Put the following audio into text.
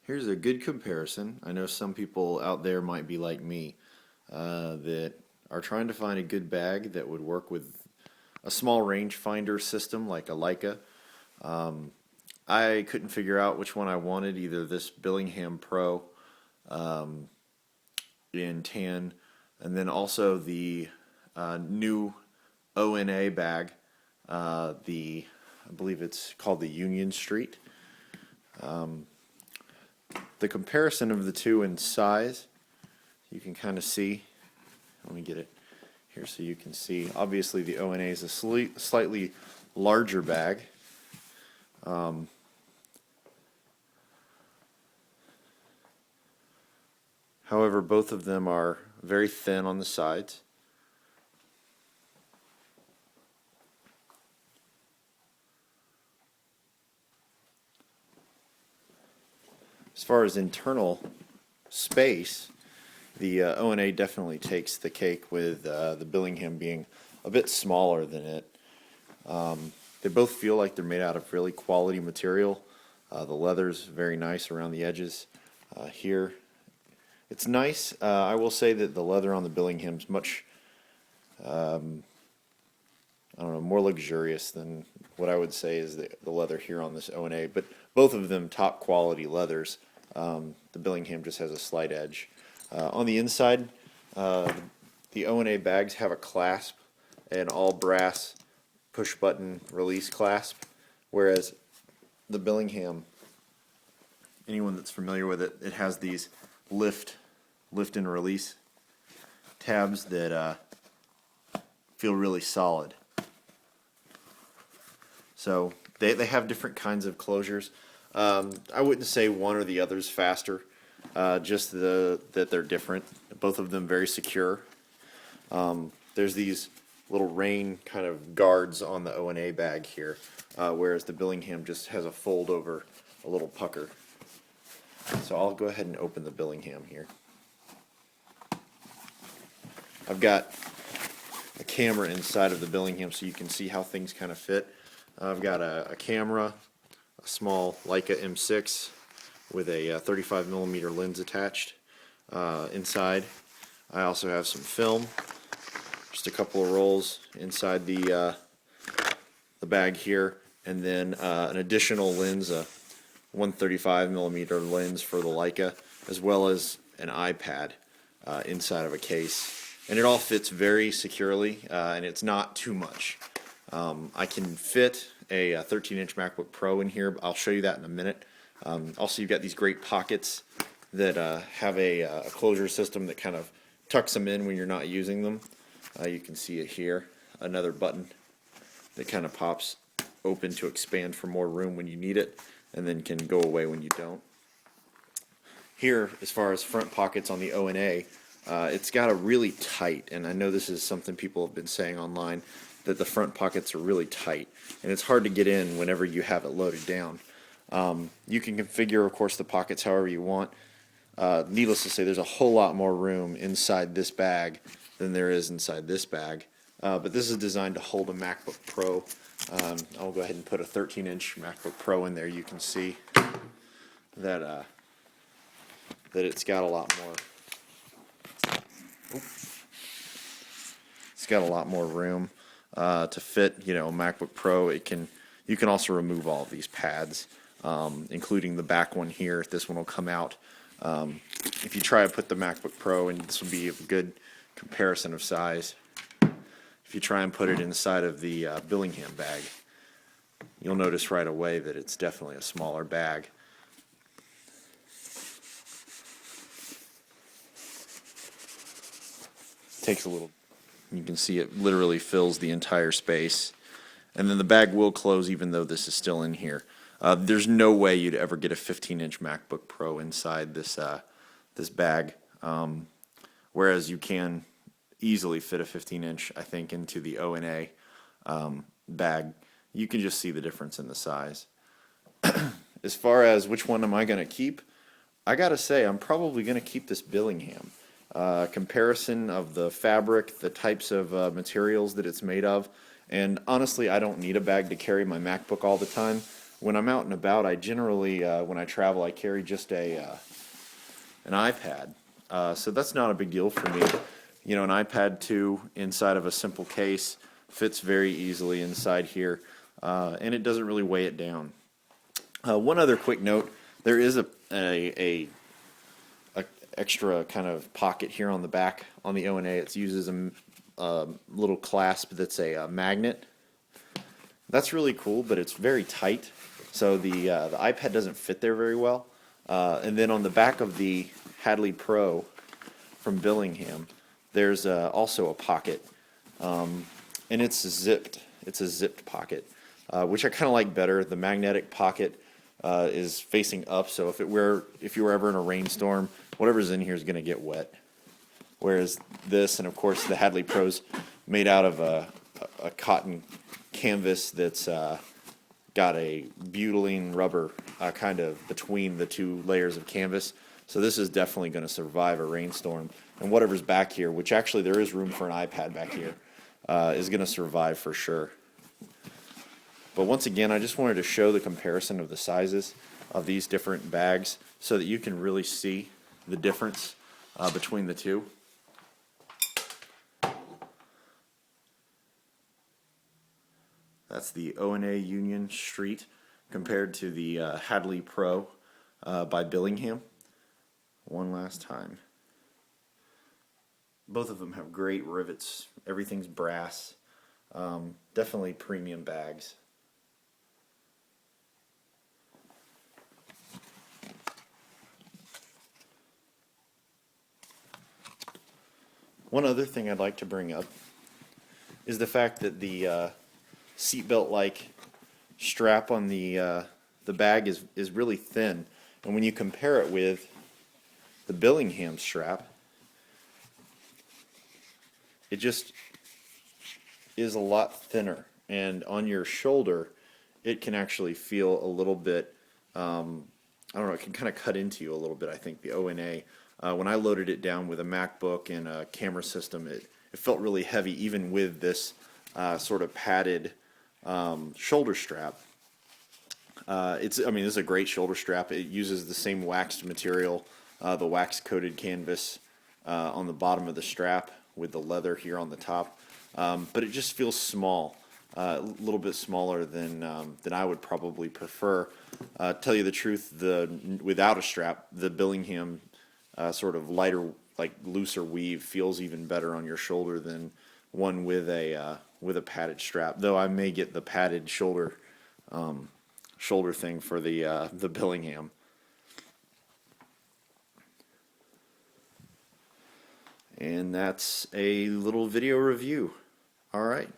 Here's a good comparison. I know some people out there might be like me, that are trying to find a good bag that would work with a small rangefinder system like a Leica. I couldn't figure out which one I wanted, either this Billingham Pro in tan, and then also the new ONA bag, I believe it's called the Union Street. The comparison of the two in size, you can kind of see. Let me get it here so you can see. Obviously, the ONA is a slightly larger bag. However, both of them are very thin on the sides. As far as internal space, the ONA definitely takes the cake, with the Billingham being a bit smaller than it. They both feel like they're made out of really quality material. The leather's very nice around the edges. Here, it's nice. I will say that the leather on the Billingham's much, I don't know, more luxurious than what I would say is the leather here on this ONA. But both of them top quality leathers. The Billingham just has a slight edge. On the inside, the ONA bags have a clasp, an all brass push button release clasp, whereas the Billingham, anyone that's familiar with it, it has these lift and release tabs that feel really solid. So they have different kinds of closures. I wouldn't say one or the other's faster, just that they're different. Both of them very secure. There's these little rain kind of guards on the ONA bag here, whereas the Billingham just has a fold over, a little pucker. So I'll go ahead and open the Billingham here. I've got a camera inside of the Billingham so you can see how things kind of fit. I've got a camera, a small Leica M6 with a 35mm lens attached inside. I also have some film, just a couple of rolls inside the bag here, and then an additional lens, a 135mm lens for the Leica, as well as an iPad inside of a case. And it all fits very securely, and it's not too much. I can fit a 13-inch MacBook Pro in here. I'll show you that in a minute. Also, you've got these great pockets that have a closure system that kind of tucks them in when you're not using them. You can see it here. Another button that kind of pops open to expand for more room when you need it, and then can go away when you don't. Here, as far as front pockets on the ONA, it's got a really tight, and I know this is something people have been saying online, that the front pockets are really tight, and it's hard to get in whenever you have it loaded down. You can configure, of course, the pockets however you want. Needless to say, there's a whole lot more room inside this bag than there is inside this bag. But this is designed to hold a MacBook Pro. I'll go ahead and put a 13-inch MacBook Pro in there. You can see that it's got a lot more. It's got a lot more room to fit, a MacBook Pro. You can also remove all of these pads, including the back one here. This one will come out. If you try to put the MacBook Pro, and this will be a good comparison of size, if you try and put it inside of the Billingham bag, you'll notice right away that it's definitely a smaller bag. Takes a little. You can see it literally fills the entire space, and then the bag will close even though this is still in here. There's no way you'd ever get a 15-inch MacBook Pro inside this bag, whereas you can easily fit a 15-inch, I think, into the ONA bag. You can just see the difference in the size. As far as which one am I going to keep, I gotta say I'm probably going to keep this Billingham. Comparison of the fabric, the types of materials that it's made of, and honestly, I don't need a bag to carry my MacBook all the time. when I'm out and about, I generally, when I travel, I carry just an iPad. So that's not a big deal for me. You know, an iPad 2 inside of a simple case fits very easily inside here, and it doesn't really weigh it down. One other quick note, there is a extra kind of pocket here on the back on the ONA. It uses a little clasp that's a magnet. That's really cool, but it's very tight, so the iPad doesn't fit there very well. And then on the back of the Hadley Pro from Billingham, there's also a pocket, and it's zipped. It's a zipped pocket, which I kind of like better. The magnetic pocket is facing up, so if you were ever in a rainstorm, whatever's in here is going to get wet. Whereas this, and of course the Hadley Pro's made out of a cotton canvas that's got a butylene rubber kind of between the two layers of canvas. So this is definitely going to survive a rainstorm. And whatever's back here, which actually there is room for an iPad back here, is going to survive for sure. But once again, I just wanted to show the comparison of the sizes of these different bags so that you can really see the difference between the two. That's the ONA Union Street compared to the Hadley Pro by Billingham. One last time. Both of them have great rivets. Everything's brass. Definitely premium bags. One other thing I'd like to bring up is the fact that the seatbelt-like strap on the bag is really thin, and when you compare it with the Billingham strap, it just is a lot thinner, and on your shoulder it can actually feel a little bit, I don't know, it can kind of cut into you a little bit. I think the ONA, when I loaded it down with a MacBook and a camera system, it felt really heavy even with this sort of padded shoulder strap. This is a great shoulder strap. It uses the same waxed material, the wax-coated canvas on the bottom of the strap with the leather here on the top. But it just feels small, a little bit smaller than I would probably prefer. Tell you the truth, without a strap, the Billingham sort of lighter, like looser weave feels even better on your shoulder than one with a padded strap. Though I may get the padded shoulder thing for the Billingham. And that's a little video review. All right.